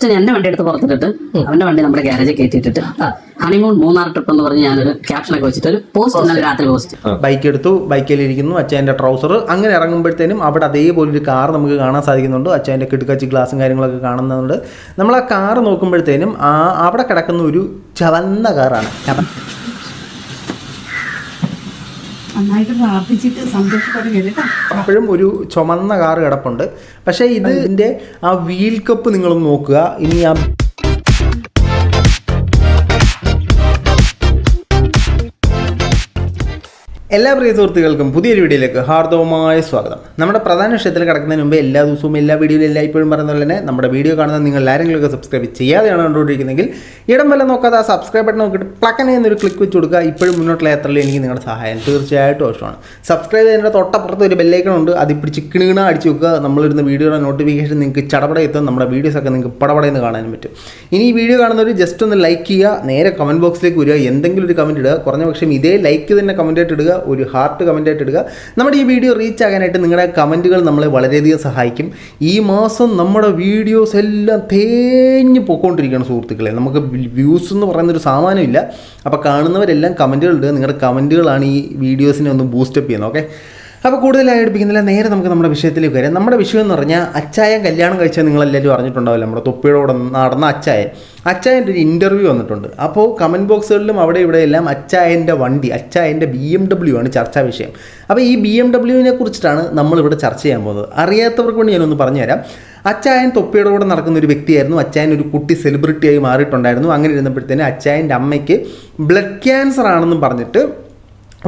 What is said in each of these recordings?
First എന്റെ വണ്ടി എടുത്ത് പുറത്തിട്ടിട്ട് അവന്റെ വണ്ടി നമ്മുടെ ഗ്യാരേജിൽ കയറ്റിയിട്ടിട്ട് ഹണിമൂൺ മൂന്നാർ ട്രിപ്പ് എന്ന് പറഞ്ഞ് ഞാനൊരു ക്യാപ്ഷനൊക്കെ വെച്ചിട്ട് ഒരു പോസ്റ്റ് രാത്രി പോസ്റ്റ്. ബൈക്ക് എടുത്തു, ബൈക്കിലിരിക്കുന്നു, അച്ഛൻ്റെ ട്രൗസർ. അങ്ങനെ ഇറങ്ങുമ്പോഴത്തേനും അവിടെ അതേപോലെ ഒരു കാർ നമുക്ക് കാണാൻ സാധിക്കുന്നുണ്ട്. അച്ഛൻ്റെ കിടുക്കച്ചി ഗ്ലാസും കാര്യങ്ങളൊക്കെ കാണുന്നുണ്ട്. നമ്മൾ ആ കാർ നോക്കുമ്പോഴത്തേനും അവിടെ കിടക്കുന്ന ഒരു ചവന്ന കാറാണ്. അപ്പോഴും ഒരു ചുമന്ന കാറ് കിടപ്പുണ്ട്. പക്ഷേ ഇതിൻ്റെ ആ വീൽ കപ്പ് നിങ്ങളൊന്ന് നോക്കുക. ഇനി ആ എല്ലാ പ്രിയ സുഹൃത്തുക്കൾക്കും പുതിയൊരു വീഡിയോയിലേക്ക് ഹാർദവമായ സ്വാഗതം. നമ്മുടെ പ്രധാന വിഷയത്തിൽ കിടക്കുന്നതിന് മുമ്പ് എല്ലാ ദിവസവും എല്ലാ വീഡിയോയിലും എല്ലായ്പ്പോഴും പറയുന്ന പോലെ തന്നെ നമ്മുടെ വീഡിയോ കാണുന്ന നിങ്ങൾ ആരെങ്കിലുമൊക്കെ സബ്സ്ക്രൈബ് ചെയ്യാതെയാണ് കണ്ടുകൊണ്ടിരിക്കുന്നെങ്കിൽ ഇടം വല്ല നോക്കാതെ ആ സബ്സ്ക്രൈബ് ബട്ടൺ നോക്കിയിട്ട് പ്ലക്കനെ എന്നൊരു ക്ലിക്ക് വെച്ച് കൊടുക്കുക. ഇപ്പോഴും മുന്നോട്ടുള്ള യാത്രയിൽ എനിക്ക് നിങ്ങളുടെ സഹായം തീർച്ചയായിട്ടും ആവശ്യമാണ്. സബ്സ്ക്രൈബ് ചെയ്യുന്നതിൻ്റെ തൊട്ടപ്പുറത്ത് ഒരു ബെല്ലൈക്കണുണ്ട്. അതിൽ പിടിച്ച് കിണീണ അടിച്ച് വെക്കുക. നമ്മളിരുന്ന വീഡിയോയുടെ നോട്ടിഫിക്കേഷൻ നിങ്ങൾക്ക് ചടപട എത്തും. നമ്മുടെ വീഡിയോസൊക്കെ നിങ്ങൾക്ക് പടപടയെന്ന് കാണാനും പറ്റും. ഇനി ഈ വീഡിയോ കാണുന്നവർ ജസ്റ്റ് ഒന്ന് ലൈക്ക് ചെയ്യുക, നേരെ കമൻറ്റ് ബോക്സിലേക്ക് വരിക, എന്തെങ്കിലും ഒരു കമൻറ്റ് ഇടുക. കുറഞ്ഞ പക്ഷേ ഇതേ ലൈക്ക് തന്നെ കമൻറ്റായിട്ട് ഇടുക, ഒരു ഹാർട്ട് കമൻറ്റായിട്ട് ഇടുക. നമ്മുടെ ഈ വീഡിയോ റീച്ച് ആകാനായിട്ട് നിങ്ങളുടെ കമൻറ്റുകൾ നമ്മളെ വളരെയധികം സഹായിക്കും. ഈ മാസം നമ്മുടെ വീഡിയോസ് എല്ലാം തേഞ്ഞ് പോയിക്കൊണ്ടിരിക്കുകയാണ് സുഹൃത്തുക്കളെ. നമുക്ക് വ്യൂസ് എന്ന് പറയുന്നൊരു സാമാനമില്ല. അപ്പോൾ കാണുന്നവരെല്ലാം കമൻറ്റുകൾ ഇടുക. നിങ്ങളുടെ കമൻറ്റുകളാണ് ഈ വീഡിയോസിനെ ഒന്ന് ബൂസ്റ്റപ്പ് ചെയ്യുന്നത്. ഓക്കെ, അപ്പോൾ കൂടുതലായി എടുപ്പിക്കുന്നില്ല, നേരെ നമുക്ക് നമ്മുടെ വിഷയത്തിലേക്ക് വരാം. നമ്മുടെ വിഷയം എന്ന് പറഞ്ഞാൽ അച്ചായൻ കല്യാണം കഴിച്ചാൽ നിങ്ങളെല്ലാവരും അറിഞ്ഞിട്ടുണ്ടാവില്ല. നമ്മുടെ തൊപ്പിയോടെ നടന്ന അച്ചായൻ്റെ ഒരു ഇൻ്റർവ്യൂ വന്നിട്ടുണ്ട്. അപ്പോൾ കമൻറ്റ് ബോക്സുകളിലും അവിടെ ഇവിടെ എല്ലാം അച്ചായൻ്റെ വണ്ടി, അച്ചായൻ്റെ BMW ആണ് ചർച്ചാ വിഷയം. അപ്പോൾ ഈ BMW കുറിച്ചിട്ടാണ് നമ്മളിവിടെ ചർച്ച ചെയ്യാൻ പോകുന്നത്. അറിയാത്തവർക്ക് വേണ്ടി ഞാനൊന്ന് പറഞ്ഞുതരാം. അച്ചായൻ തൊപ്പിയുടെ കൂടെ നടക്കുന്ന ഒരു വ്യക്തിയായിരുന്നു. അച്ചായൻ ഒരു കുട്ടി സെലിബ്രിറ്റിയായി മാറിയിട്ടുണ്ടായിരുന്നു. അങ്ങനെ ഇരുന്നപ്പോഴത്തേന് അച്ചായൻ്റെ അമ്മയ്ക്ക് ബ്ലഡ് ക്യാൻസർ ആണെന്നും പറഞ്ഞിട്ട്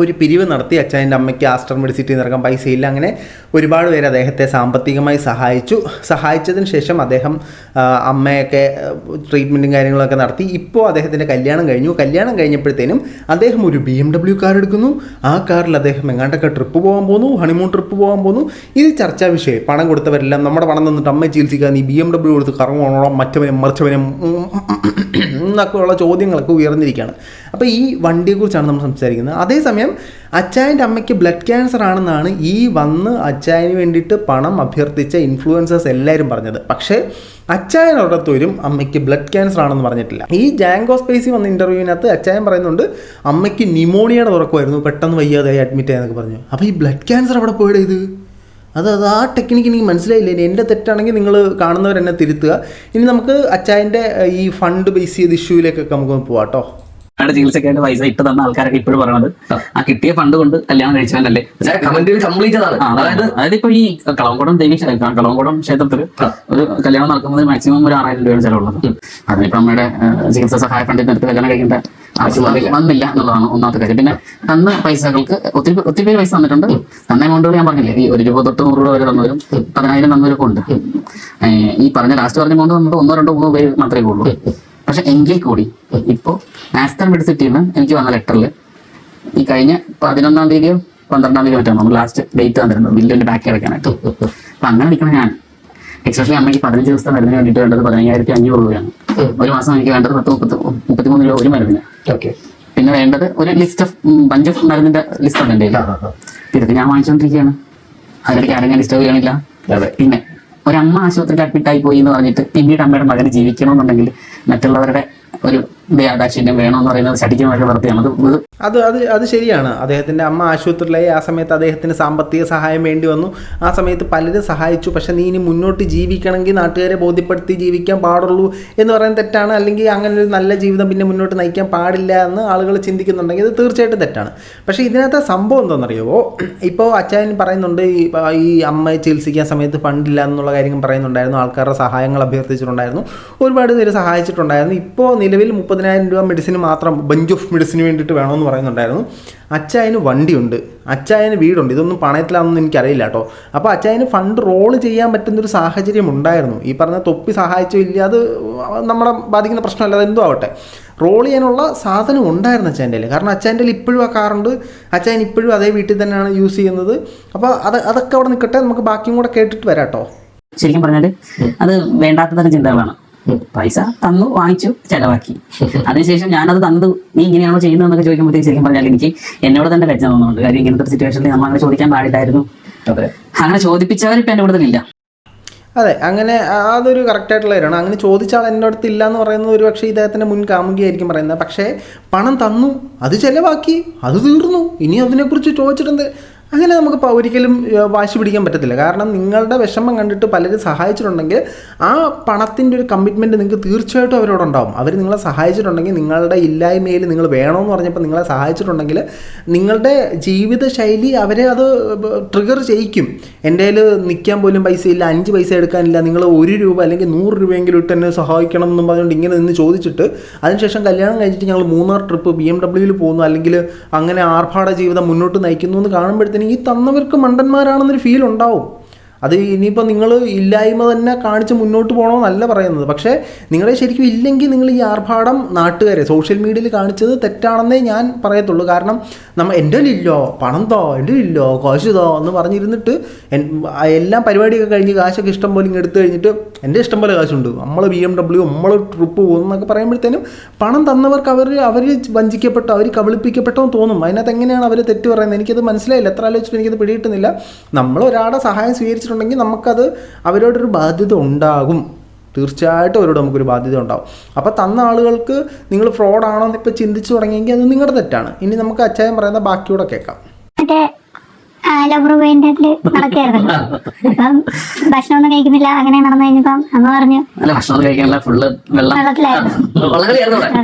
ഒരു പിരിവ് നടത്തി. അച്ചായൻ്റെ അമ്മയ്ക്ക് ആസ്റ്റർ മെഡിസിറ്റിയിൽ നിറക്കാൻ പൈസയില്ല. അങ്ങനെ ഒരുപാട് പേര് അദ്ദേഹത്തെ സാമ്പത്തികമായി സഹായിച്ചതിന് ശേഷം അദ്ദേഹം അമ്മയൊക്കെ ട്രീറ്റ്മെൻറ്റും കാര്യങ്ങളൊക്കെ നടത്തി. ഇപ്പോൾ അദ്ദേഹത്തിൻ്റെ കല്യാണം കഴിഞ്ഞപ്പോഴത്തേനും അദ്ദേഹം ഒരു BMW കാർ എടുക്കുന്നു. ആ കാറിൽ അദ്ദേഹം എങ്ങാണ്ടൊക്കെ ട്രിപ്പ് പോകാൻ പോകുന്നു, ഹണിമൂൺ ട്രിപ്പ് പോകാൻ പോകുന്നു. ഇത് ചർച്ചാ വിഷയം. പണം കൊടുത്തവരെല്ലാം നമ്മുടെ പണം തന്നിട്ട് അമ്മയെ ചികിത്സിക്കാൻ നീ BMW കൊടുത്ത് കറങ്ങോണോ, മറ്റവനും മറിച്ചവനും എന്നൊക്കെ ഉള്ള ചോദ്യങ്ങളൊക്കെ ഉയർന്നിരിക്കുകയാണ്. അപ്പോൾ ഈ വണ്ടിയെക്കുറിച്ചാണ് നമ്മൾ സംസാരിക്കുന്നത്. അതേസമയം അച്ചായൻ്റെ അമ്മയ്ക്ക് ബ്ലഡ് ക്യാൻസർ ആണെന്നാണ് ഈ വന്ന് അച്ചായന് വേണ്ടിയിട്ട് പണം അഭ്യർത്ഥിച്ച ഇൻഫ്ലുവൻസേഴ്സ് എല്ലാവരും പറഞ്ഞത്. പക്ഷേ അച്ചായൻ ഒരിടത്തോരും അമ്മയ്ക്ക് ബ്ലഡ് ക്യാൻസർ ആണെന്ന് പറഞ്ഞിട്ടില്ല. ഈ ജാങ്കോ സ്പേസി വന്ന ഇൻ്റർവ്യൂവിനകത്ത് അച്ചായൻ പറയുന്നുണ്ട് അമ്മയ്ക്ക് ന്യൂമോണിയയുടെ തുറക്കുമായിരുന്നു, പെട്ടെന്ന് വയ്യാതായി അഡ്മിറ്റ് ആയെന്നൊക്കെ പറഞ്ഞു. അപ്പോൾ ഈ ബ്ലഡ് ക്യാൻസർ അവിടെ പോയത് ഇത് അത് ആ ടെക്നിക്ക് എനിക്ക് മനസ്സിലായില്ല. ഇനി എൻ്റെ തെറ്റാണെങ്കിൽ നിങ്ങൾ കാണുന്നവരെന്നെ തിരുത്തുക. ഇനി നമുക്ക് അച്ചായൻ്റെ ഈ ഫണ്ട് ബേസ് ചെയ്ത ഇഷ്യൂവിലേക്കൊക്കെ നമുക്കൊന്ന് പോവാം കേട്ടോ. ചികിത്സക്കായിട്ട് പൈസ ഇട്ട് തന്ന ആൾക്കാരൊക്കെ ഇപ്പോഴും പറയുന്നത് ആ കിട്ടിയ ഫണ്ട് കൊണ്ട് കല്യാണം കഴിച്ചവനല്ലേ. അതായത് ഇപ്പൊ ഈ കളവങ്കോടം ക്ഷേത്രത്തിൽ ഒരു കല്യാണം നടക്കുന്നത് മാക്സിമം ഒരു 6000 രൂപയാണ് ചെലവുള്ളത്. അതിനിപ്പോ നമ്മുടെ ചികിത്സാ സഹായ ഫണ്ടിൽ നിന്ന് കല്യാണം കഴിക്കേണ്ട ആവശ്യം വന്നില്ല എന്നുള്ളതാണ് ഒന്നാമത്തെ കാര്യം. പിന്നെ തന്ന പൈസകൾക്ക് ഒത്തിരി പേര് പൈസ തന്നിട്ടുണ്ട്. തന്ന എമൗണ്ടുകൾ ഞാൻ പറഞ്ഞില്ലേ, ഈ 1 രൂപ തൊട്ട് 100 രൂപ വരെ തന്നവരും 10,000 തന്നവരൊക്കെ ഉണ്ട്. ഈ പറഞ്ഞ ലാസ്റ്റ് പറഞ്ഞ എമൗണ്ട് തന്നത് 1, 2, 3 പേര് മാത്രമേ ഉള്ളൂ. പക്ഷെ എങ്കിൽ കൂടി ഇപ്പോൾ ആസ്റ്റർ മെഡിസിറ്റിയിൽ നിന്ന് എനിക്ക് വന്ന ലെറ്ററിൽ ഈ കഴിഞ്ഞ 11-ാം തീയതിയോ 12-ാം തീയതിയോ മറ്റാണ് നമ്മൾ ലാസ്റ്റ് ഡേറ്റ് തന്നിരുന്നത് ബില്ലിന്റെ ബാക്കി അടയ്ക്കാനായിട്ട്. അപ്പം അങ്ങനെ നിൽക്കണം ഞാൻ. എക്സ്പെഷ്യലി അമ്മയ്ക്ക് 15 ദിവസത്തെ മരുന്നിന് വേണ്ടിയിട്ട് വേണ്ടത് 15,500 രൂപയാണ്. ഒരു മാസം എനിക്ക് വേണ്ടത് 33 രൂപ ഒരു മരുന്നിന്. പിന്നെ വേണ്ടത് ഒരു ലിസ്റ്റ് ഓഫ് ബഞ്ച് ഓഫ് മരുന്നിന്റെ ലിസ്റ്റ് ഉണ്ട് എൻ്റെ കയ്യിൽ. ഇതൊക്കെ ഞാൻ വാങ്ങിച്ചുകൊണ്ടിരിക്കുകയാണ്. അതിനിടയ്ക്ക് ആരും ഞാൻ ഡിസ്റ്റർബ് ചെയ്യണില്ല. പിന്നെ ഒരമ്മ ആശുപത്രിയിൽ അഡ്മിറ്റായി പോയി എന്ന് പറഞ്ഞിട്ട് പിന്നീട് അമ്മയുടെ മകന് ജീവിക്കണമെന്നുണ്ടെങ്കിൽ മറ്റുള്ളവരുടെ ഒരു ദയാദാക്ഷിണ്യം വേണമെന്ന് പറയുന്നത് ശഠിക്കുന്നതൊക്കെ വൃത്തിയാണ്. അത് ശരിയാണ്. അദ്ദേഹത്തിൻ്റെ അമ്മ ആശുപത്രിയിലായി. ആ സമയത്ത് അദ്ദേഹത്തിന് സാമ്പത്തിക സഹായം വേണ്ടി വന്നു. ആ സമയത്ത് പലരും സഹായിച്ചു. പക്ഷെ നീ ഇനി മുന്നോട്ട് ജീവിക്കണമെങ്കിൽ നാട്ടുകാരെ ബോധ്യപ്പെടുത്തി ജീവിക്കാൻ പാടുള്ളൂ എന്ന് പറയുന്നത് തെറ്റാണ്. അല്ലെങ്കിൽ അങ്ങനെ ഒരു നല്ല ജീവിതം പിന്നെ മുന്നോട്ട് നയിക്കാൻ പാടില്ല എന്ന് ആളുകൾ ചിന്തിക്കുന്നുണ്ടെങ്കിൽ അത് തീർച്ചയായിട്ടും തെറ്റാണ്. പക്ഷേ ഇതിനകത്ത് സംഭവം എന്താണെന്നറിയുമോ? ഇപ്പോൾ അച്ചായൻ പറയുന്നുണ്ട് ഈ അമ്മയെ ചികിത്സിക്കാൻ സമയത്ത് ഫണ്ടില്ല എന്നുള്ള കാര്യം പറയുന്നുണ്ടായിരുന്നു. ആൾക്കാരുടെ സഹായങ്ങൾ അഭ്യർത്ഥിച്ചിട്ടുണ്ടായിരുന്നു. ഒരുപാട് പേര് സഹായിച്ചിട്ടുണ്ടായിരുന്നു. ഇപ്പോൾ നിലവിൽ 30,000 രൂപ മെഡിസിന് മാത്രം ബഞ്ച് ഓഫ് മെഡിസിന് വേണ്ടിയിട്ട് വേണമെന്ന് പറയുന്നുണ്ടായിരുന്നു. അച്ചായന് വണ്ടിയുണ്ട്, അച്ചായന് വീടുണ്ട്. ഇതൊന്നും പണയത്തിലാണെന്ന് എനിക്കറിയില്ല കേട്ടോ. അപ്പോൾ അച്ചായന് ഫണ്ട് റോള് ചെയ്യാൻ പറ്റുന്നൊരു സാഹചര്യം ഉണ്ടായിരുന്നു. ഈ പറഞ്ഞ തൊപ്പി സഹായിച്ചോ ഇല്ല അത് നമ്മളെ ബാധിക്കുന്ന പ്രശ്നമല്ല, അതെന്തോ ആവട്ടെ. റോൾ ചെയ്യാനുള്ള സാധനം ഉണ്ടായിരുന്നു അച്ചായൻ്റെ കയ്യിൽ. കാരണം അച്ചായൻ്റെ കയ്യിൽ ഇപ്പോഴും ആ കാറുണ്ട്. അച്ചായൻ ഇപ്പോഴും അതേ വീട്ടിൽ തന്നെയാണ് യൂസ് ചെയ്യുന്നത്. അപ്പോൾ അതൊക്കെ അവിടെ നിൽക്കട്ടെ, നമുക്ക് ബാക്കിയും കൂടെ കേട്ടിട്ട് വരാം കേട്ടോ. ശരിക്കും പറഞ്ഞാൽ അത് വേണ്ടാത്ത തരം ചിന്തകളാണ്. പൈസ തന്നു, വാങ്ങിച്ചു, ചെലവാക്കി. അതിനുശേഷം ഞാനത് തന്നത് നീ ഇങ്ങനെയാണോ ചെയ്യുന്നതെന്നൊക്കെ ചോദിക്കുമ്പോഴത്തേക്ക് ശരിക്കും പറഞ്ഞാൽ എനിക്ക് എന്നോട് തന്നെ ലജ്ജ തോന്നുന്നുണ്ട്. കാര്യം ഇങ്ങനത്തെ സിറ്റുവേഷനിൽ നമ്മൾ അങ്ങനെ ചോദിക്കാൻ പാടില്ലായിരുന്നു. അങ്ങനെ ചോദിപ്പിച്ചവർ ഇപ്പം എൻ്റെ കൂടുതലില്ല. അതെ, അങ്ങനെ അതൊരു കറക്റ്റായിട്ടുള്ള കാര്യമാണ്. അങ്ങനെ ചോദിച്ചാൽ എൻ്റെ അടുത്ത് ഇല്ല എന്ന് പറയുന്നത് ഒരു പക്ഷേ ഇദ്ദേഹത്തിൻ്റെ മുൻ കാമുകിയായിരിക്കും പറയുന്നത്. പക്ഷേ പണം തന്നു, അത് ചിലവാക്കി, അത് തീർന്നു, ഇനി അതിനെക്കുറിച്ച് ചോദിച്ചിട്ടുണ്ട്. അങ്ങനെ നമുക്ക് ഒരിക്കലും വാശി പിടിക്കാൻ പറ്റത്തില്ല. കാരണം നിങ്ങളുടെ വിഷമം കണ്ടിട്ട് പലരും സഹായിച്ചിട്ടുണ്ടെങ്കിൽ ആ പണത്തിൻ്റെ ഒരു കമ്മിറ്റ്മെൻറ്റ് നിങ്ങൾക്ക് തീർച്ചയായിട്ടും അവരോടുണ്ടാവും. അവർ നിങ്ങളെ സഹായിച്ചിട്ടുണ്ടെങ്കിൽ, നിങ്ങളുടെ ഇല്ലായ്മയിൽ നിങ്ങൾ വേണമെന്ന് പറഞ്ഞപ്പോൾ നിങ്ങളെ സഹായിച്ചിട്ടുണ്ടെങ്കിൽ നിങ്ങളുടെ ജീവിതശൈലി അവരെ അത് ട്രിഗർ ചെയ്യിക്കും. എൻ്റെ കയ്യിൽ നിൽക്കാൻ പോലും പൈസ ഇല്ല, 5 പൈസ എടുക്കാനില്ല, നിങ്ങൾ 1 രൂപ അല്ലെങ്കിൽ 100 രൂപയെങ്കിലും ഇട്ട് എന്നെ സഹായിക്കണം എന്നും പറഞ്ഞുകൊണ്ട് ഇങ്ങനെ നിന്ന് ചോദിച്ചിട്ട് അതിനുശേഷം കല്യാണം കഴിഞ്ഞിട്ട് ഞങ്ങൾ 3 ട്രിപ്പ് BMW പോകുന്നു, അല്ലെങ്കിൽ അങ്ങനെ ആർഭാട ജീവിതം മുന്നോട്ട് നയിക്കുന്നു എന്ന് കാണുമ്പോഴത്തേക്കും ഈ തന്നവർക്ക് മണ്ടന്മാരാണെന്നൊരു ഫീൽ ഉണ്ടാവും. അത് ഇനിയിപ്പോൾ നിങ്ങൾ ഇല്ലായ്മ തന്നെ കാണിച്ച് മുന്നോട്ട് പോകണമെന്നല്ല പറയുന്നത്. പക്ഷേ നിങ്ങളെ ശരിക്കും ഇല്ലെങ്കിൽ നിങ്ങൾ ഈ ആർഭാടം നാട്ടുകാരെ സോഷ്യൽ മീഡിയയിൽ കാണിച്ചത് തെറ്റാണെന്നേ ഞാൻ പറയത്തുള്ളൂ. കാരണം എൻ്റെ ഇല്ലോ പണം തോ, എൻ്റെ ഇല്ലോ കാശ് തോ എന്ന് പറഞ്ഞിരുന്നിട്ട് എല്ലാം പരിപാടിയൊക്കെ കഴിഞ്ഞ് കാശൊക്കെ ഇഷ്ടം പോലെ ഇങ്ങനെ എടുത്തു കഴിഞ്ഞിട്ട് എൻ്റെ ഇഷ്ടം പോലെ കാശുണ്ട്, നമ്മൾ BMW, നമ്മൾ ട്രിപ്പ് പോകുന്നൊക്കെ പറയുമ്പോഴത്തേനും പണം തന്നവർക്ക് അവർ വഞ്ചിക്കപ്പെട്ടോ, അവർ കബളിപ്പിക്കപ്പെട്ടോ എന്ന് തോന്നും. അതിനകത്ത് എങ്ങനെയാണ് അവർ തെറ്റ് പറയുന്നത്? എനിക്കത് മനസ്സിലായില്ല. എത്ര ആലോചിച്ചിട്ട് എനിക്കത് പിടിയിട്ടുന്നില്ല. നമ്മൾ ഒരാളുടെ സഹായം സ്വീകരിച്ചിട്ടുണ്ടെങ്കിൽ നമുക്കത് അവരോടൊരു ബാധ്യത ഉണ്ടാകും. തീർച്ചയായിട്ടും അവരോട് നമുക്കൊരു ബാധ്യത ഉണ്ടാവും. അപ്പോൾ തന്ന ആളുകൾക്ക് നിങ്ങൾ ഫ്രോഡാണോ എന്ന് ഇപ്പോൾ ചിന്തിച്ചു തുടങ്ങിയെങ്കിൽ അത് നിങ്ങളുടെ തെറ്റാണ്. ഇനി നമുക്ക് അച്ചായൻ പറയുന്ന ബാക്കിയൂടെ കേൾക്കാം. നടക്കുകയായിരുന്നല്ലോ. അപ്പം ഭക്ഷണമൊന്നും കഴിക്കുന്നില്ല. അങ്ങനെ നടന്നു കഴിഞ്ഞപ്പം അമ്മ പറഞ്ഞു ഭക്ഷണം കഴിക്കാനുള്ള ഫുള്ള് വെള്ളത്തിലായിരുന്നു.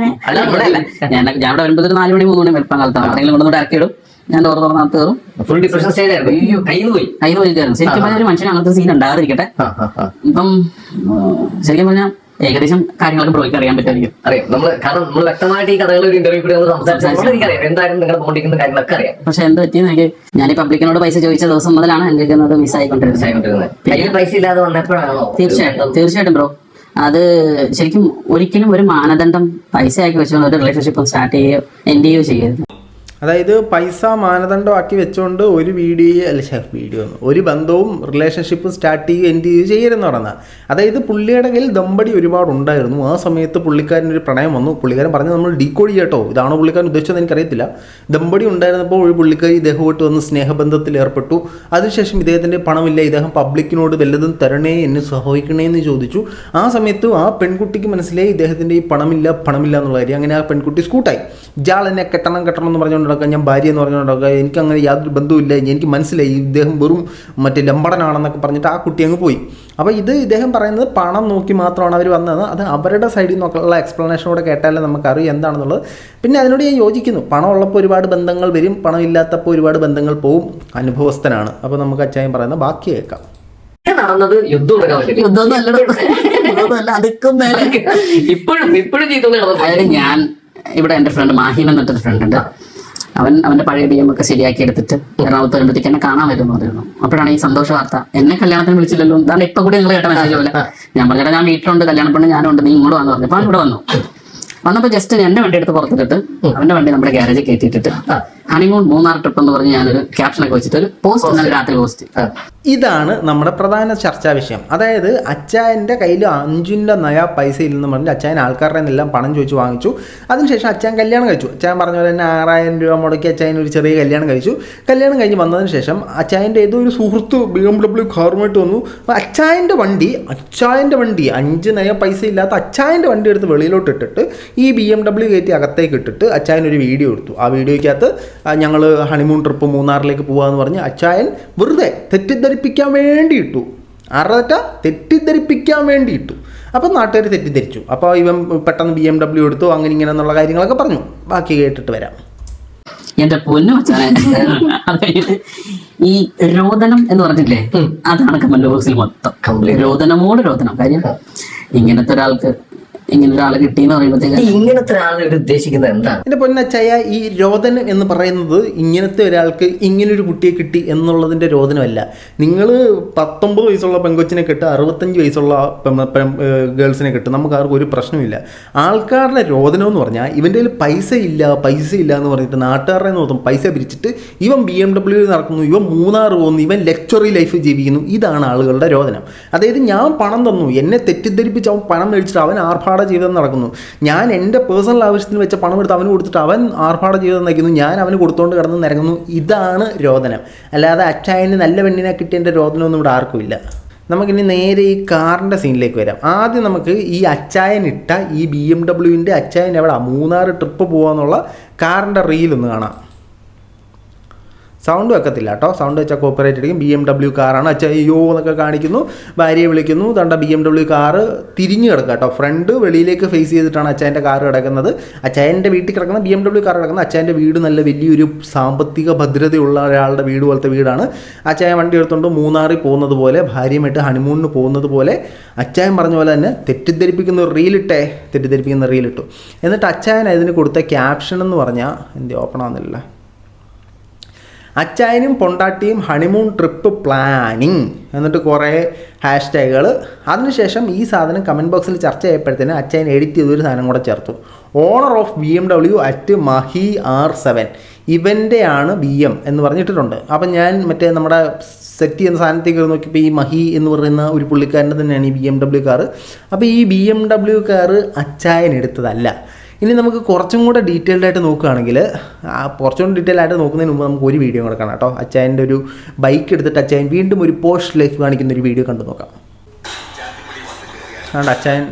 ഞാൻ ഇവിടെ വരുമ്പോൾ 4 മണി 3 മണി വെളുപ്പം കാലത്താണ്. ആരെങ്കിലും കൊണ്ടുവന്നിട്ട് ഇറക്കിയിടും, ഞാൻ ഡോർ തുറന്നകത്ത് കയറും. ഫുൾ ഡിപ്രഷൻ സ്റ്റേജ് ആയിരുന്നു. കയ്യിൽ പോയി കയറും. ശരിക്കും പറഞ്ഞാൽ ഒരു മനുഷ്യന് അങ്ങനത്തെ സീൻ ഉണ്ടാകാതിരിക്കട്ടെ. ഇപ്പം ശരിക്കും പറഞ്ഞാൽ ഏകദേശം കാര്യങ്ങളൊക്കെ ബ്രോയ്ക്ക് അറിയാൻ പറ്റുമായിരിക്കും. അറിയാം കാരണം നമ്മൾ വ്യക്തമായിട്ട് ഈ കഥകൾ ഒരു ഇന്റർവ്യൂ കൂടി സംസാരിച്ചാൽ എനിക്കറിയാം എന്തായാലും നിങ്ങളുടെ ബോണ്ടിക്കുന്ന കാര്യങ്ങളൊക്കെ അറിയാം. പക്ഷെ എന്ത് പറ്റിയെന്ന് എനിക്ക് ഞാൻ ഈ പബ്ലിക്കിനോട് പൈസ ചോദിച്ച ദിവസം മുതലാണ് എൻ്റെ മിസ്സായിക്കൊണ്ടിരുന്നത്. കയ്യിൽ പൈസ ഇല്ലാതെ വന്നപ്പോഴാണോ? തീർച്ചയായിട്ടും ബ്രോ. അത് ശരിക്കും ഒരിക്കലും ഒരു മാനദണ്ഡം പൈസ ആക്കി വെച്ചുകൊണ്ട് ഒരു റിലേഷൻഷിപ്പ് സ്റ്റാർട്ട് ചെയ്യുകയോ എൻഡ് ചെയ്യുകയോ ചെയ്യരുത്. അതായത് പൈസ മാനദണ്ഡമാക്കി വെച്ചുകൊണ്ട് ഒരു ഒരു ബന്ധവും റിലേഷൻഷിപ്പും സ്റ്റാർട്ട് ചെയ്യുക എൻഡ് ചെയ്യുക ചെയ്യരുതെന്ന് പറഞ്ഞാൽ, അതായത് പുള്ളിയുടെ കയ്യിൽ ദമ്പടി ഒരുപാടുണ്ടായിരുന്നു. ആ സമയത്ത് പുള്ളിക്കാരനൊരു പ്രണയം വന്നു. പുള്ളിക്കാരൻ പറഞ്ഞ് നമ്മൾ ഡീകോഡ് ചെയ്യട്ടോ, ഇതാണോ പുള്ളിക്കാരൻ ഉദ്ദേശിച്ചത് എനിക്കറിയത്തില്ല. ദമ്പടി ഉണ്ടായിരുന്നപ്പോൾ ഒരു പുള്ളിക്കാരി ഇദ്ദേഹമായിട്ട് വന്ന് സ്നേഹബന്ധത്തിൽ ഏർപ്പെട്ടു. അതിനുശേഷം ഇദ്ദേഹത്തിൻ്റെ പണമില്ല, ഇദ്ദേഹം പബ്ലിക്കിനോട് വല്ലതും തരണേ, എന്നെ സഹായിക്കണേ എന്ന് ചോദിച്ചു. ആ സമയത്ത് ആ പെൺകുട്ടിക്ക് മനസ്സിലായി ഇദ്ദേഹത്തിൻ്റെ ഈ പണമില്ല എന്നുള്ള കാര്യം. അങ്ങനെ ആ പെൺകുട്ടി സ്കൂട്ടായി. ഇയാൾ എന്നെ കെട്ടണം എന്ന് പറഞ്ഞുകൊണ്ട് ഞാൻ ഭാര്യ എന്ന് പറഞ്ഞുകൊണ്ടൊക്കെ എനിക്കങ്ങനെ യാതൊരു ബന്ധവുമില്ല, എനിക്ക് മനസ്സിലായി ഇദ്ദേഹം വെറും ലംബടനാണെന്നൊക്കെ പറഞ്ഞിട്ട് ആ കുട്ടി അങ്ങ് പോയി. അപ്പോൾ ഇദ്ദേഹം പറയുന്നത് പണം നോക്കി മാത്രമാണ് അവർ വന്നത്. അത് അവരുടെ സൈഡിൽ നിന്നൊക്കെയുള്ള എക്സ്പ്ലനേഷനോടെ കേട്ടാലേ നമുക്കറിയാം എന്താണെന്നുള്ളത്. പിന്നെ അതിനോട് ഞാൻ യോജിക്കുന്നു. പണം ഉള്ളപ്പോൾ ഒരുപാട് ബന്ധങ്ങൾ വരും, പണം ഇല്ലാത്തപ്പോൾ ഒരുപാട് ബന്ധങ്ങൾ പോവും. അനുഭവസ്ഥനാണ്. അപ്പോൾ നമുക്ക് അച്ചായൻ പറയുന്ന ബാക്കി കേൾക്കാം. നടന്നത് ഇപ്പോഴും ഞാൻ ഇവിടെ എൻ്റെ ഫ്രണ്ട് മാഹിൻ എന്നിട്ടൊരു ഫ്രണ്ട് ഉണ്ട്. അവന്റെ പഴയ BM ഒക്കെ ശരിയാക്കി എടുത്തിട്ട് എറണാകുളത്ത് വരുമ്പോഴത്തേക്ക് എന്നെ കാണാൻ വരും എന്ന് പറയുന്നു. അപ്പോഴാണ് ഈ സന്തോഷ വാർത്ത. എന്നെ കല്യാണത്തിന് വിളിച്ചില്ലല്ലോ, എന്താണ് ഇപ്പൊ കൂടി നിങ്ങൾ കേട്ട മെസ്സേജ് പോലെ. ഞാൻ പറഞ്ഞാൽ ഞാൻ വീട്ടിലുണ്ട്, കല്യാണപ്പെണ്ണ് ഞാനും ഉണ്ട്, നീ ഇങ്ങോട്ട് വന്നു പറഞ്ഞു. അപ്പൊ അവൻ ഇവിടെ വന്നപ്പോൾ ജസ്റ്റ് എന്റെ വണ്ടി എടുത്ത് പുറത്തിട്ടിട്ട് അവന്റെ വണ്ടി നമ്മുടെ ഗ്യാരേജിൽ കയറ്റിയിട്ടിട്ട് ഹണിമൂൺ 3 ട്രിപ്പ് എന്ന് പറഞ്ഞ് ഞാനൊരു ക്യാപ്ഷനൊക്കെ വെച്ചിട്ട് ഒരു പോസ്റ്റ് രാത്രി പോസ്റ്റ്. ഇതാണ് നമ്മുടെ പ്രധാന ചർച്ചാ വിഷയം. അതായത് അച്ചായൻ്റെ കയ്യിൽ 5 നയാ പൈസ ഇല്ലെന്ന് പറഞ്ഞ് അച്ചായൻ ആൾക്കാരുടെ എല്ലാം പണം ചോദിച്ചു വാങ്ങിച്ചു. അതിനുശേഷം അച്ചായൻ കല്യാണം കഴിച്ചു. അച്ചായൻ പറഞ്ഞ പോലെ തന്നെ 6000 രൂപ മുടക്കി അച്ചായൻ ഒരു ചെറിയ കല്യാണം കഴിച്ചു. കല്യാണം കഴിഞ്ഞ് വന്നതിന് ശേഷം അച്ചായൻ്റെ ഏതോ ഒരു സുഹൃത്ത് BMW കാറുമായിട്ട് വന്നു. അച്ചായൻ്റെ വണ്ടി 5 നയാ പൈസ ഇല്ലാത്ത അച്ചായൻ്റെ വണ്ടി എടുത്ത് വെളിയിലോട്ട് ഇട്ടിട്ട് ഈ BMW കയറ്റി അകത്തേക്ക് ഇട്ടിട്ട് അച്ചായൻ ഒരു വീഡിയോ എടുത്തു. ആ വീഡിയോയ്ക്കകത്ത് ഞങ്ങൾ ഹണിമൂൺ ട്രിപ്പ് മൂന്നാറിലേക്ക് പോകാമെന്ന് പറഞ്ഞ് അച്ചായൻ വെറുതെ തെറ്റിദ്ധരിപ്പിക്കാൻ വേണ്ടി ഇട്ടു. തെറ്റിദ്ധരിപ്പിക്കാൻ വേണ്ടി ഇട്ടു. അപ്പം നാട്ടുകാർ തെറ്റിദ്ധരിച്ചു. അപ്പോൾ ഇവൻ പെട്ടെന്ന് BMW എടുത്തു, അങ്ങനെ ഇങ്ങനെ എന്നുള്ള കാര്യങ്ങളൊക്കെ പറഞ്ഞു. ബാക്കി കേട്ടിട്ട് വരാം. എന്റെ പൊന്നു അച്ഛനെ, ഈ രോദനം എന്ന് പറഞ്ഞില്ലേ, അതാണ് കമന്റ് ബോക്സിൽ മൊത്തം. രോദനം. കാര്യം ഇങ്ങനത്തെ ഒരാളെ കിട്ടിയെന്ന് പറയുമ്പോഴത്തേക്ക് ഇങ്ങനത്തെ ഒരാളെ ഉദ്ദേശിക്കുന്നത് എന്താണ്? എൻ്റെ പൊന്നച്ചായ, ഈ രോദനം എന്ന് പറയുന്നത് ഇങ്ങനത്തെ ഒരാൾക്ക് ഇങ്ങനൊരു കുട്ടിയെ കിട്ടി എന്നുള്ളതിൻ്റെ രോദനമല്ല. നിങ്ങൾ 19 വയസ്സുള്ള പെങ്കൊച്ചിനെ കിട്ടുക, 65 വയസ്സുള്ള ഗേൾസിനെ കിട്ടും, നമുക്ക് ആർക്കും ഒരു പ്രശ്നമില്ല. ആൾക്കാരുടെ രോദനം എന്ന് പറഞ്ഞാൽ ഇവൻ്റെ കയ്യിൽ പൈസ ഇല്ല എന്ന് പറഞ്ഞിട്ട് നാട്ടുകാരുടെ നോക്കും പൈസ പിരിച്ചിട്ട് ഇവൻ BMW നടക്കുന്നു, ഇവൻ മൂന്നാർ പോകുന്നു, ഇവൻ ലക്ഷറി ലൈഫ് ജീവിക്കുന്നു. ഇതാണ് ആളുകളുടെ രോദനം. അതായത് ഞാൻ പണം തന്നു, എന്നെ തെറ്റിദ്ധരിപ്പിച്ച് അവൻ പണം മേടിച്ചിട്ട് അവൻ ആർഭാട ജീവിതം നടക്കുന്നു. ഞാൻ എൻ്റെ പേഴ്സണൽ ആവശ്യത്തിന് വെച്ച പണം എടുത്ത് അവന് കൊടുത്തിട്ട് അവൻ ആർഭാട ജീവിതം നയിക്കുന്നു, ഞാൻ അവന് കൊടുത്തുകൊണ്ട് കിടന്ന് നിരങ്ങുന്നു. ഇതാണ് രോദനം. അല്ലാതെ അച്ചായന് നല്ല പെണ്ണിനെ കിട്ടിയതിൻ്റെ രോദനമൊന്നും ഇവിടെ ആർക്കുമില്ല. നമുക്കിനി നേരെ ഈ കാറിൻ്റെ സീനിലേക്ക് വരാം. ആദ്യം നമുക്ക് ഈ അച്ചായനിട്ട ഈ BMW അച്ചായൻ എവിടെ മൂന്നാർ ട്രിപ്പ് പോകാന്നുള്ള കാറിൻ്റെ റീലൊന്ന് കാണാം. സൗണ്ട് വെക്കത്തില്ല കേട്ടോ, സൗണ്ട് വെച്ചാൽ കോപ്പറേറ്റ് അടിക്കും. BMW കാറാണ്. അച്ഛൻ അയ്യോ എന്നൊക്കെ കാണിക്കുന്നു, ഭാര്യയെ വിളിക്കുന്നു. തണ്ട BMW കാറ് തിരിഞ്ഞ് കിടക്കുക കേട്ടോ, ഫ്രണ്ട് വെളിയിലേക്ക് ഫേസ് ചെയ്തിട്ടാണ് അച്ഛൻ്റെ കാറ് കിടക്കുന്നത്. അച്ഛൻ്റെ വീട്ടിൽ കിടക്കുന്ന BMW കാർ കിടക്കുന്നത്. അച്ഛൻ്റെ വീട് നല്ല വലിയൊരു സാമ്പത്തിക ഭദ്രതയുള്ള ഒരാളുടെ വീട് പോലത്തെ വീടാണ്. അച്ഛൻ വണ്ടി എടുത്തുകൊണ്ട് മൂന്നാറിൽ പോകുന്നത് പോലെ, ഭാര്യയുമായിട്ട് ഹണിമൂണിന് പോകുന്നത് പോലെ അച്ഛൻ പറഞ്ഞ പോലെ തന്നെ തെറ്റിദ്ധരിപ്പിക്കുന്ന റീലിട്ടു. എന്നിട്ട് അച്ഛൻ അതിന് കൊടുത്ത ക്യാപ്ഷൻ എന്ന് പറഞ്ഞാൽ എന്ത് ഓപ്പൺ ആവുന്നില്ല, അച്ചായനും പൊണ്ടാട്ടിയും ഹണിമൂൺ ട്രിപ്പ് പ്ലാനിങ് എന്നിട്ട് കുറേ ഹാഷ്ടാഗുകൾ. അതിനുശേഷം ഈ സാധനം കമൻറ്റ് ബോക്സിൽ ചർച്ച ചെയ്യപ്പോഴത്തേന് അച്ചായൻ എഡിറ്റ് ചെയ്തൊരു സാധനം കൂടെ ചേർത്തു. Owner of BMW at Mahi R7 ഇവൻ്റെ ആണ് BM എന്ന് പറഞ്ഞിട്ടിട്ടുണ്ട്. അപ്പം ഞാൻ മറ്റേ നമ്മുടെ സെറ്റ് ചെയ്യുന്ന സാധനത്തേക്ക് നോക്കിയപ്പോൾ ഈ മഹി എന്ന് പറയുന്ന ഒരു പുള്ളിക്കാരൻ്റെ തന്നെയാണ് ഈ BMW കാറ്. അപ്പോൾ ഈ BMW കാറ് അച്ചായൻ എടുത്തതല്ല. ഇനി നമുക്ക് കുറച്ചും കൂടെ ഡീറ്റെയിൽഡ് ആയിട്ട് നോക്കുകയാണെങ്കിൽ, നോക്കുന്നതിന് മുമ്പ് നമുക്ക് ഒരു വീഡിയോ കൂടെ കാണാം കേട്ടോ. അച്ചായൻ്റെ ഒരു ബൈക്ക് എടുത്തിട്ട് അച്ചായൻ വീണ്ടും ഒരു പോസ്റ്റ് ലൈഫ് കാണിക്കുന്ന ഒരു വീഡിയോ കണ്ടു നോക്കാം. അതുകൊണ്ട് അച്ചായൻ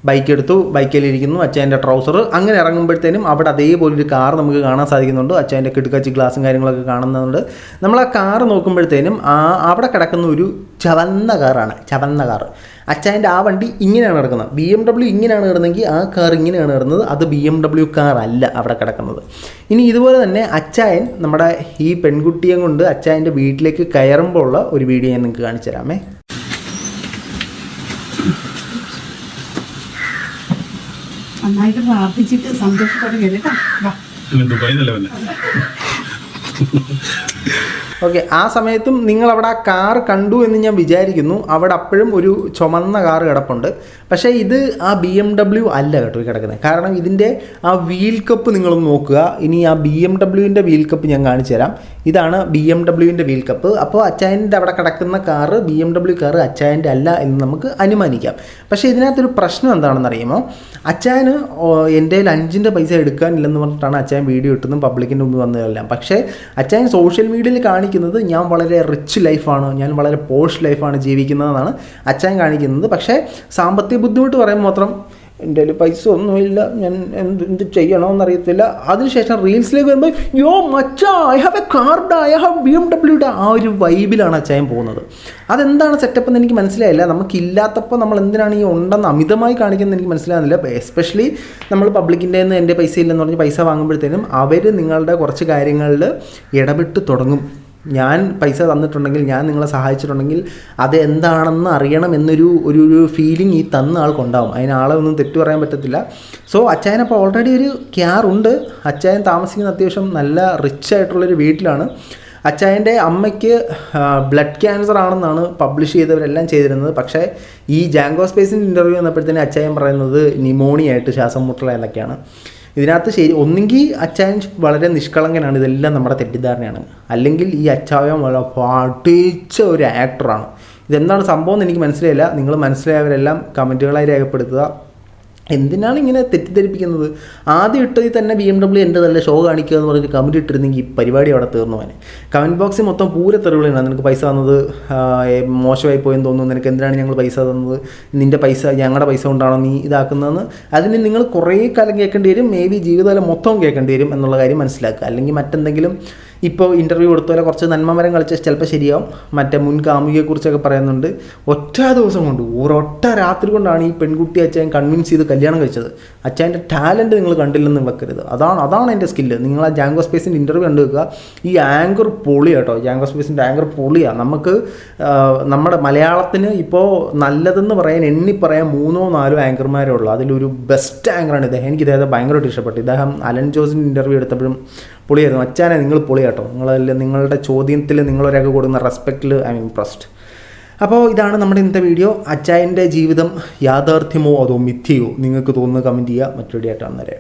ബൈക്ക് എടുത്തു, ബൈക്കിലിരിക്കുന്നു, അച്ചായൻ്റെ ട്രൗസർ. അങ്ങനെ ഇറങ്ങുമ്പോഴത്തേനും അവിടെ അതേപോലൊരു കാർ നമുക്ക് കാണാൻ സാധിക്കുന്നുണ്ട്. അച്ചായൻ്റെ കിടുക്കാച്ചി ഗ്ലാസും കാര്യങ്ങളൊക്കെ കാണുന്നുണ്ട്. നമ്മൾ ആ കാറ് നോക്കുമ്പോഴത്തേനും അവിടെ കിടക്കുന്ന ഒരു ചവന്ന കാറ്. അച്ചായൻ്റെ ആ വണ്ടി ഇങ്ങനെയാണ് കിടക്കുന്നത്. BMW ഇങ്ങനെയാണ് കിടന്നെങ്കിൽ ആ കാർ ഇങ്ങനെയാണ് കിടന്നത്. അത് BMW കാർ അല്ല അവിടെ കിടക്കുന്നത്. ഇനി ഇതുപോലെ തന്നെ അച്ചായൻ നമ്മുടെ ഈ പെൺകുട്ടിയെ കൊണ്ട് അച്ചായൻ്റെ വീട്ടിലേക്ക് കയറുമ്പോൾ ഉള്ള ഒരു വീഡിയോ ഞാൻ നിങ്ങൾക്ക് കാണിച്ചു തരാമേ. നന്നായിട്ട് പ്രാർത്ഥിച്ചിട്ട് സന്തോഷപ്പെടുക കേട്ടോ. ഓക്കെ, ആ സമയത്തും നിങ്ങളവിടെ ആ കാർ കണ്ടു എന്ന് ഞാൻ വിചാരിക്കുന്നു. അവിടെ അപ്പോഴും ഒരു ചുമന്ന കാർ കിടപ്പുണ്ട്. പക്ഷേ ഇത് ആ BMW അല്ല കേട്ടോ കിടക്കുന്നത്. കാരണം ഇതിൻ്റെ ആ വീൽ കപ്പ് നിങ്ങളൊന്ന് നോക്കുക. ഇനി ആ BMW വീൽ കപ്പ് ഞാൻ കാണിച്ചു തരാം. ഇതാണ് BMW വീൽ കപ്പ്. അപ്പോൾ അച്ചായൻ്റെ അവിടെ കിടക്കുന്ന കാറ് BMW കാറ് അച്ചായൻ്റെ അല്ല എന്ന് നമുക്ക് അനുമാനിക്കാം. പക്ഷേ ഇതിനകത്തൊരു പ്രശ്നം എന്താണെന്ന് അറിയുമോ, അച്ചായന് എൻ്റെ 5ൻ്റെ പൈസ എടുക്കാനില്ലെന്ന് പറഞ്ഞിട്ടാണ് അച്ചായൻ വീഡിയോ ഇട്ടുന്നതും പബ്ലിക്കിൻ്റെ മുമ്പ് വന്നതെല്ലാം. പക്ഷേ അച്ചായൻ സോഷ്യൽ മീഡിയയിൽ കാണിക്കുന്നത് ഞാൻ വളരെ റിച്ച് ലൈഫാണ്, ഞാൻ വളരെ പോഷ് ലൈഫാണ് ജീവിക്കുന്നതെന്നാണ് അച്ചായൻ കാണിക്കുന്നത്. പക്ഷേ സാമ്പത്തിക ബുദ്ധിമുട്ട് പറയുമ്പോൾ മാത്രം എൻ്റെ കയ്യിൽ പൈസ ഒന്നുമില്ല, ഞാൻ എന്ത് ചെയ്യണമെന്നറിയത്തില്ല. അതിനുശേഷം റീൽസിലേക്ക് വരുമ്പോൾ യോ മച്ചാ I have a card, I have BMW ആ ഒരു വൈബിലാണ് അച്ചായൻ പോകുന്നത്. അതെന്താണ് സെറ്റപ്പ് എന്ന് എനിക്ക് മനസ്സിലായില്ല. നമുക്കില്ലാത്തപ്പോൾ നമ്മൾ എന്തിനാണ് ഈ ഉണ്ടെന്ന് അമിതമായി കാണിക്കുന്നത് എനിക്ക് മനസ്സിലാകുന്നില്ല. എസ്പെഷ്യലി നമ്മൾ പബ്ലിക്കിൻ്റെ നിന്ന് എൻ്റെ പൈസ ഇല്ലെന്ന് പറഞ്ഞ് പൈസ വാങ്ങുമ്പോഴത്തേനും അവർ നിങ്ങളുടെ കുറച്ച് കാര്യങ്ങളിൽ ഇടപെട്ട് തുടങ്ങും. ഞാൻ പൈസ തന്നിട്ടുണ്ടെങ്കിൽ, ഞാൻ നിങ്ങളെ സഹായിച്ചിട്ടുണ്ടെങ്കിൽ അത് എന്താണെന്ന് അറിയണം എന്നൊരു ഫീലിംഗ് ഈ തന്ന ആൾക്കുണ്ടാവും. അതിനാളെ ഒന്നും തെറ്റു പറയാൻ പറ്റത്തില്ല. സോ അച്ചായനപ്പോൾ ഓൾറെഡി ഒരു ക്യാറുണ്ട്. അച്ചായൻ താമസിക്കുന്ന അത്യാവശ്യം നല്ല റിച്ച് ആയിട്ടുള്ളൊരു വീട്ടിലാണ്. അച്ചായൻ്റെ അമ്മയ്ക്ക് ബ്ലഡ് ക്യാൻസർ ആണെന്നാണ് പബ്ലിഷ് ചെയ്തവരെല്ലാം ചെയ്തിരുന്നത്. പക്ഷേ ഈ ജാങ്കോ സ്പേസിൻ്റെ ഇൻ്റർവ്യൂ വന്നപ്പോഴത്തേന് അച്ചായൻ പറയുന്നത് ന്യൂമോണിയ ആയിട്ട് ശ്വാസം മുട്ടല എന്നൊക്കെയാണ്. ഇതിനകത്ത് ശരി, ഒന്നെങ്കിൽ അച്ചായൻ വളരെ നിഷ്കളങ്കനാണ്, ഇതെല്ലാം നമ്മുടെ തെറ്റിദ്ധാരണയാണ്. അല്ലെങ്കിൽ ഈ അച്ചായൻ വളരെ പഠിച്ച ഒരു ആക്ടറാണ്. ഇതെന്താണ് സംഭവം എന്ന് എനിക്ക് മനസ്സിലായില്ല. നിങ്ങൾ മനസ്സിലായവരെല്ലാം കമൻറ്റുകളായി രേഖപ്പെടുത്തുക. എന്തിനാണ് ഇങ്ങനെ തെറ്റിദ്ധരിപ്പിക്കുന്നത്? ആദ്യം ഇട്ടതിൽ തന്നെ BMW എൻ്റെ നല്ല ഷോ കാണിക്കുക എന്ന് പറഞ്ഞിട്ട് കമൻറ്റ് ഇട്ടിരുന്നെങ്കിൽ ഈ പരിപാടി അവിടെ തീർന്നു പോകാൻ. കമൻറ്റ് ബോക്സിൽ മൊത്തം പൂരത്തെറിവുകളാണ്. നിനക്ക് പൈസ തന്നത് മോശമായി പോയെന്ന് തോന്നുന്നു, നിനക്ക് എന്തിനാണ് ഞങ്ങൾ പൈസ തന്നത്, നിൻ്റെ പൈസ ഞങ്ങളുടെ പൈസ കൊണ്ടാണോ നീ ഇതാക്കുന്നതെന്ന്. അതിന് നിങ്ങൾ കുറേ കാലം കേൾക്കേണ്ടി വരും. മേ ബി ജീവിതകാലം മൊത്തം കേൾക്കേണ്ടി വരും എന്നുള്ള കാര്യം മനസ്സിലാക്കുക. അല്ലെങ്കിൽ മറ്റെന്തെങ്കിലും ഇപ്പോൾ ഇൻ്റർവ്യൂ കൊടുത്തപോലെ കുറച്ച് നന്മമരം കളിച്ചാൽ ചിലപ്പോൾ ശരിയാവും. മറ്റേ മുൻ കാമുകിയെക്കുറിച്ചൊക്കെ പറയുന്നുണ്ട്. ഒറ്റ ദിവസം കൊണ്ട് ഒരൊറ്റ രാത്രി കൊണ്ടാണ് ഈ പെൺകുട്ടി അച്ചായൻ കൺവിൻസ് ചെയ്ത് കല്യാണം കഴിച്ചത്. അച്ചായൻ്റെ ടാലൻറ്റ് നിങ്ങൾ കണ്ടില്ലെന്ന് വെക്കരുത്. അതാണ് എൻ്റെ സ്കില്ല്. നിങ്ങൾ ആ ജാങ്കോ സ്പേസിൻ്റെ ഇൻ്റർവ്യൂ കണ്ടു വെക്കുക. ഈ ആങ്കർ പൊളിയാണ് കേട്ടോ. ജാങ്കോ സ്പേസിൻ്റെ ആങ്കർ പൊളിയാണ്. നമുക്ക് നമ്മുടെ മലയാളത്തിന് ഇപ്പോൾ നല്ലതെന്ന് പറയാൻ പറയാൻ 3-4 ആങ്കർമാരേ ഉള്ളൂ. അതിലൊരു ബെസ്റ്റ് ആങ്കറാണ് ഇദ്ദേഹം. എനിക്ക് ഇദ്ദേഹത്തെ ഭയങ്കരമായിട്ട് ഇഷ്ടപ്പെട്ടു. ഇദ്ദേഹം അലൻ ജോസിൻ്റെ ഇൻ്റർവ്യൂ എടുത്തപ്പോഴും പൊളിയായിരുന്നു. അച്ചാനെ നിങ്ങൾ പൊളിയാട്ടോ. നിങ്ങളുടെ ചോദ്യത്തിൽ നിങ്ങളൊരാൾക്ക് കൊടുക്കുന്ന റെസ്പെക്റ്റിൽ ഐ എം ഇംപ്രസ്ഡ്. അപ്പോൾ ഇതാണ് നമ്മുടെ ഇന്നത്തെ വീഡിയോ. അച്ചായൻ്റെ ജീവിതം യാഥാർത്ഥ്യമോ അതോ മിഥ്യയോ നിങ്ങൾക്ക് തോന്നുന്നത് കമൻറ്റ് ചെയ്യുക. മറ്റൊരു വീഡിയോ ആയിട്ട് വന്നേരെ.